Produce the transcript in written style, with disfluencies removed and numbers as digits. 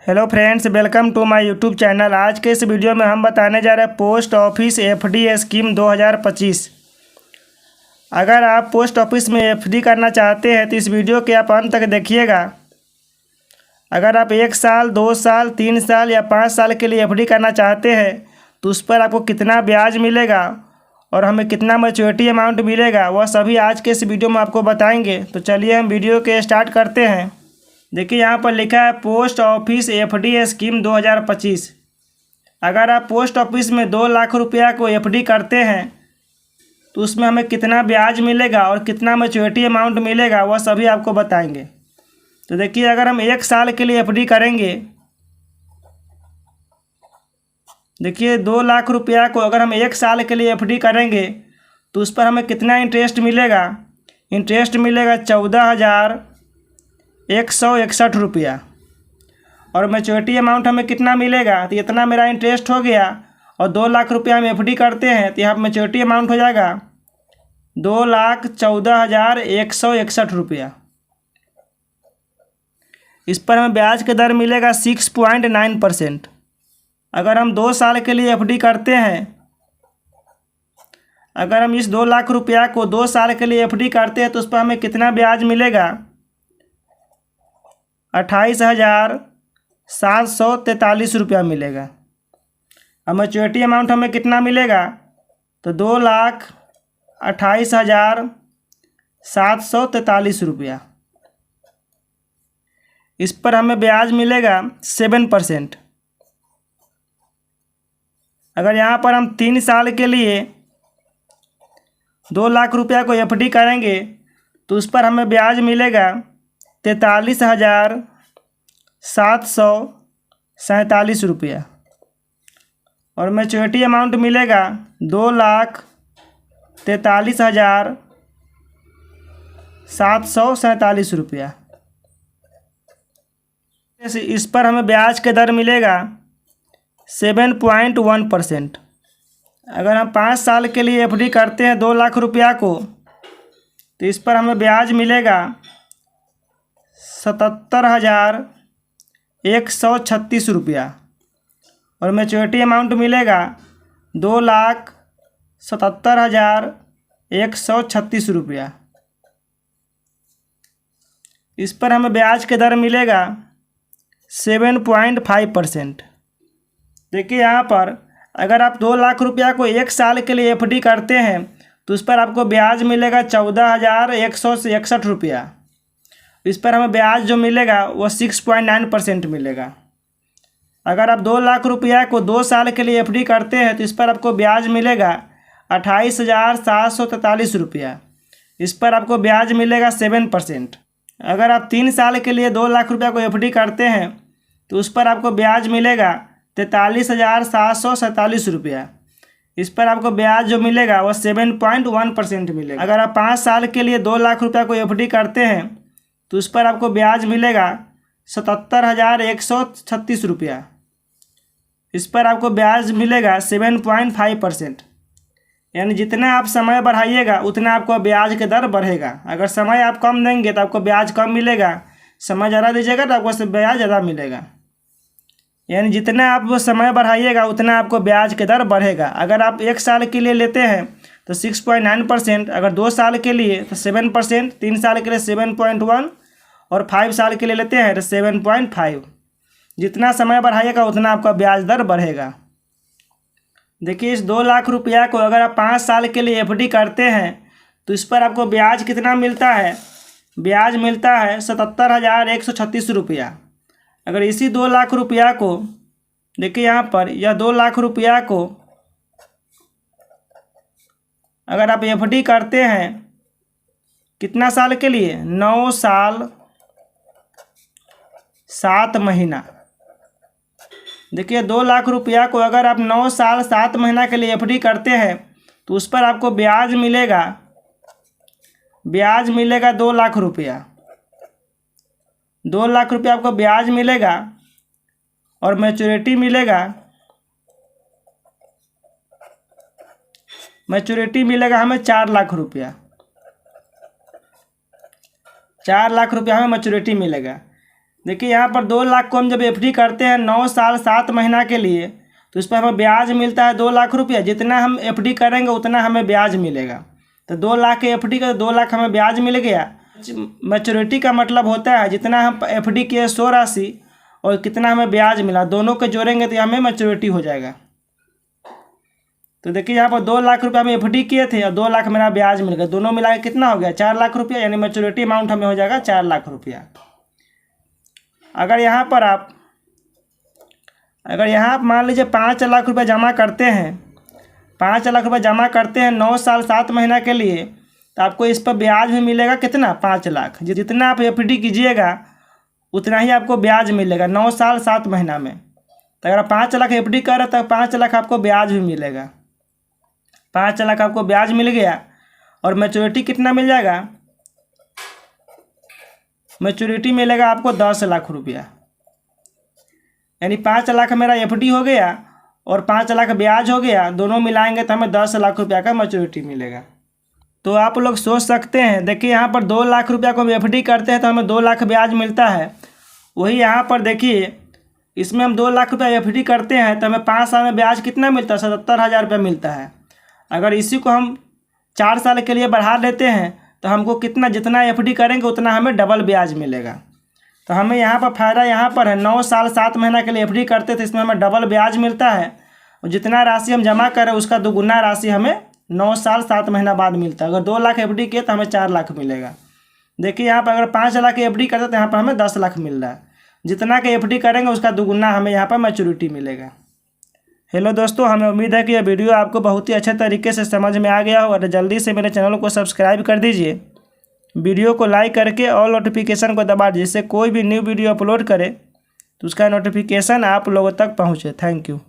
Hello friends, welcome to my YouTube channel. आज के इस वीडियो में हम बताने जा रहे हैं पोस्ट ऑफिस एफडी स्कीम 2025। अगर आप पोस्ट ऑफिस में एफडी करना चाहते हैं तो इस वीडियो के आप अंत तक देखिएगा। अगर आप 1 साल, 2 साल, 3 साल या 5 साल के लिए एफडी करना चाहते हैं तो उस पर आपको कितना ब्याज मिलेगा और हमें कितना मैच्योरिटी अमाउंट मिलेगा, वह सभी आज के इस वीडियो में आपको बताएंगे। तो चलिए हम वीडियो के स्टार्ट करते हैं। देखिए यहाँ पर लिखा है पोस्ट ऑफिस एफडी स्कीम 2025। अगर आप पोस्ट ऑफिस में 2 लाख रुपया को एफडी करते हैं तो उसमें हमें कितना ब्याज मिलेगा और कितना मैच्योरिटी अमाउंट मिलेगा, वह सभी आपको बताएंगे। तो देखिए, अगर हम 1 साल के लिए एफडी करेंगे, देखिए 2 लाख रुपया को अगर हम 1 साल के लिए एफडी करेंगे तो उस पर हमें कितना इंटरेस्ट मिलेगा। इंटरेस्ट मिलेगा 14,161 रुपया। और मैच्योरिटी अमाउंट हमें कितना मिलेगा, तो इतना मेरा इंटरेस्ट हो गया और 2 लाख रुपया हम एफडी करते हैं तो यहाँ पर मैच्योरिटी अमाउंट हो जाएगा 2,14,161 रुपया। इस पर हमें ब्याज की दर मिलेगा 6.9%। अगर हम 2 साल के लिए एफडी करते हैं, अगर हम इस 2 लाख रुपया को 2 साल के लिए एफडी करते हैं तो उस पर हमें कितना ब्याज मिलेगा, 28,743 रुपया मिलेगा। अब मैच्योरिटी अमाउंट हमें कितना मिलेगा, तो 2,28,743 रुपया। इस पर हमें ब्याज मिलेगा 7%। अगर यहाँ पर हम 3 साल के लिए 2 लाख रुपया को एफडी करेंगे तो उस पर हमें ब्याज मिलेगा 43,747 रुपया। और मैच्योरिटी अमाउंट मिलेगा 2,43,747 रुपया। इस पर हमें ब्याज के दर मिलेगा 7.1%। अगर हम 5 साल के लिए एफडी करते हैं 2 लाख रुपया को तो इस पर हमें ब्याज मिलेगा 77,136 रुपया। और मैच्योरिटी अमाउंट मिलेगा 2,77,136 रुपया। इस पर हमें ब्याज के दर मिलेगा 7.5%। देखिए यहाँ पर अगर आप 2 लाख रुपया को 1 साल के लिए एफडी करते हैं तो उस पर आपको ब्याज मिलेगा 14,161 रुपया। इस पर हमें ब्याज जो मिलेगा वो 6.9% मिलेगा। अगर आप 2 लाख रुपया को 2 साल के लिए एफडी करते हैं तो इस पर आपको ब्याज मिलेगा 28,743 रुपया। इस पर आपको ब्याज मिलेगा 7%। अगर आप 3 साल के लिए 2 लाख रुपया को एफडी करते हैं तो उस पर आपको ब्याज मिलेगा 43,747 रुपया। इस पर आपको ब्याज जो मिलेगा वो 7.1% मिलेगा। अगर आप 5 साल के लिए 2 लाख रुपया को एफडी करते हैं तो उस पर आपको ब्याज मिलेगा 77,136 रुपया। इस पर आपको ब्याज मिलेगा 7.5%। यानी जितना आप समय बढ़ाइएगा उतना आपको ब्याज की दर बढ़ेगा। अगर समय आप कम देंगे तो आपको ब्याज कम मिलेगा, समय ज़्यादा दीजिएगा तो आपको ब्याज ज़्यादा मिलेगा। यानी जितना आप समय बढ़ाइएगा उतना आपको ब्याज की दर बढ़ेगा। अगर आप 1 साल के लिए लेते हैं तो 6.9%, अगर 2 साल के लिए तो 7%, 3 साल के लिए 7.1 और 5 साल के लिए लेते हैं तो 7.5। जितना समय बढ़ाइएगा उतना आपका ब्याज दर बढ़ेगा। देखिए, इस 2 लाख रुपया को अगर आप 5 साल के लिए एफडी करते हैं तो इस पर आपको ब्याज कितना मिलता है, ब्याज मिलता है 77,136 रुपया। अगर इसी 2 लाख रुपया को, देखिए यहाँ पर यह 2 लाख रुपया को अगर आप एफडी करते हैं कितना साल के लिए, 9 साल 7 महीना। देखिए 2 लाख रुपया को अगर आप 9 साल 7 महीना के लिए एफडी करते हैं तो उस पर आपको ब्याज मिलेगा 2 लाख रुपया। 2 लाख रुपया आपको ब्याज मिलेगा और मैच्योरिटी मिलेगा हमें 4 लाख रुपया। 4 लाख रुपया हमें मैच्योरिटी मिलेगा। देखिए यहाँ पर 2 लाख को हम जब FD करते हैं 9 साल 7 महीना के लिए, तो इस पर हमें ब्याज मिलता है 2 लाख रुपया। जितना हम FD करेंगे उतना हमें ब्याज मिलेगा। तो 2 लाख के FD का 2 लाख हमें ब्याज मिल गया। मैच्योरिटी का मतलब होता है जितना हम FD किए सो राशि और कितना हमें ब्याज मिला, दोनों को जोड़ेंगे तो हमें मैच्योरिटी हो जाएगा। तो देखिए यहाँ पर 2 लाख रुपये हम FD किए थे और 2 लाख मेरा ब्याज मिल गया, दोनों मिला के कितना हो गया 4 लाख रुपया, यानी मैच्योरिटी अमाउंट हमें हो जाएगा 4 लाख रुपया। अगर यहाँ आप मान लीजिए 5 लाख रुपये जमा करते हैं, 5 लाख रुपये जमा करते हैं 9 साल 7 महीना के लिए, तो आपको इस पर ब्याज भी मिलेगा कितना 5 लाख। जितना आप FD कीजिएगा उतना ही आपको ब्याज मिलेगा 9 साल 7 महीना में। तो अगर 5 लाख FD कर रहे तो 5 लाख आपको ब्याज भी मिलेगा। 5 लाख आपको ब्याज मिल गया और मैच्योरिटी कितना मिल जाएगा, मैच्योरिटी मिलेगा आपको 10 लाख रुपया। यानी 5 लाख मेरा FD हो गया और 5 लाख ब्याज हो गया, दोनों मिलाएंगे तो हमें 10 लाख रुपया का मैच्योरिटी मिलेगा। तो आप लोग सोच सकते हैं, देखिए यहाँ पर 2 लाख रुपया को हम FD करते हैं तो हमें 2 लाख ब्याज मिलता है। वही यहाँ पर देखिए इसमें हम 2 लाख रुपया FD करते हैं तो हमें 5 साल में ब्याज कितना मिलता है 77,000 रुपया मिलता है। अगर इसी को हम 4 साल के लिए बढ़ा लेते हैं तो हमको जितना FD करेंगे उतना हमें डबल ब्याज मिलेगा। तो हमें यहाँ पर फ़ायदा यहाँ पर है 9 साल 7 महीना के लिए FD करते थे, इसमें हमें डबल ब्याज मिलता है और जितना राशि हम जमा करें उसका दोगुना राशि हमें 9 साल 7 महीना बाद मिलता है। अगर 2 लाख FD किए तो हमें 4 लाख मिलेगा। देखिए यहाँ पर अगर 5 लाख FD करते तो यहाँ पर हमें 10 लाख मिल रहा है। जितना के FD करेंगे उसका दोगुना हमें यहाँ पर मैच्योरिटी मिलेगा। हेलो दोस्तों, हमें उम्मीद है कि यह वीडियो आपको बहुत ही अच्छे तरीके से समझ में आ गया हो और जल्दी से मेरे चैनल को सब्सक्राइब कर दीजिए। वीडियो को लाइक करके ऑल नोटिफिकेशन को दबा दीजिए, जिससे कोई भी न्यू वीडियो अपलोड करे तो उसका नोटिफिकेशन आप लोगों तक पहुँचे। Thank you.